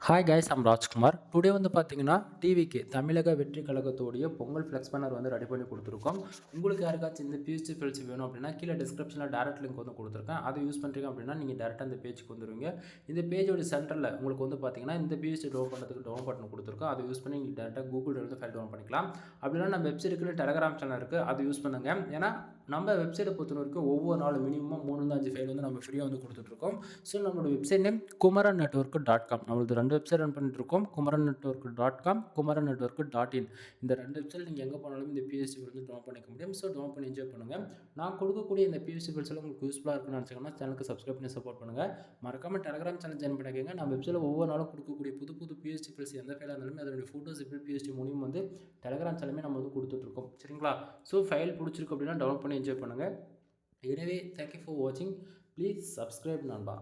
Hi guys, I'm Rajkumar. Today வந்து பார்த்தீங்கன்னா டிவிக்கு தமிழக வெற்றி கழகத்தோடைய பொங்கல் ஃப்ளெக்ஸ் பேனர் வந்து ரெடி பண்ணி கொடுத்துருக்கோம். உங்களுக்கு யாருக்காச்சும் இந்த பியூசி ஃபில்ஸ் வேணும் அப்படின்னா கீழே டிஸ்கிரிப்ஷனில் டேரக்ட் லிங்க் வந்து கொடுத்துருக்கேன். அதை யூஸ் பண்ணுறீங்க அப்படின்னா நீங்கள் டேரெக்டாக இந்த பேஜுக்கு வந்துடுவீங்க. இந்த பேஜோட சென்டரில் உங்களுக்கு வந்து பார்த்தீங்கன்னா இந்த பியூசி டவுன் பண்ணுறதுக்கு டவுன் பட்டன் கொடுத்துருக்கோம். அதை யூஸ் பண்ணி நீங்கள் டேரெக்டாக கூகுள் வந்து ஃபைல் டவுன் பண்ணிக்கலாம். அப்படின்னா நம்ம வெப்சைட்டுக்கு டெலகிராம் சேனல் இருக்குது, அதை யூஸ் பண்ணுங்கள். ஏன்னா நம்ம வெப்சைட்டை பொறுத்த வரைக்கும் ஒவ்வொரு நாளும் மினிமம் 3-5 ஃபைல் வந்து நம்ம ஃப்ரீயாக வந்து கொடுத்துட்ருக்கோம். ஸோ நம்மளோட வெப்சைட் நேம் kumaranetwork.com. நம்மளது 2 வெப்சைட் ரன் பண்ணிட்டுருக்கோம். kumaranetwork.com, kumaranetwork.in. இந்த 2 வெப்சைட் நீங்கள் எங்கே போனாலும் இந்த பிஎஸ்சி வந்து டவுன் பண்ணிக்க முடியும். ஸோ டவுன் பண்ணி என்ஜாய் பண்ணுங்கள். நான் கொடுக்கக்கூடிய இந்த பிஎஸ்சி ஃபில்ஸ் எல்லாம் உங்களுக்கு யூஸ்ஃபுல்லாக இருக்குன்னு நினச்சிங்கன்னா சேனலுக்கு சப்ஸ்கிரைப் பண்ணி சப்போர்ட் பண்ணுங்கள். மறக்காமல் டெலகிராம் சேனல் ஜாயின் பண்ணிக்கோங்க. நம்ம வெப்சைட்டில் ஒவ்வொரு நாளும் கொடுக்கக்கூடிய புது புது பிஎஸ்சி ஃபில்ஸ் எந்த ஃபைலாக இருந்தாலுமே அதனுடைய ஃபோட்டோஸ் எப்படி பிஎஸ்சி மூலியம் வந்து டெலகிராம் சேனலுமே நம்ம வந்து கொடுத்துட்ருக்கோம். சரிங்களா? ஸோ ஃபைல் பிடிச்சிருக்கு அப்படின்னா டவுன் பண்ணி என்ஜாய் பண்ணுங்கள். எனவே தேங்க்யூ ஃபார் வாட்சிங். ப்ளீஸ் சப்ஸ்கிரைப் நண்பா.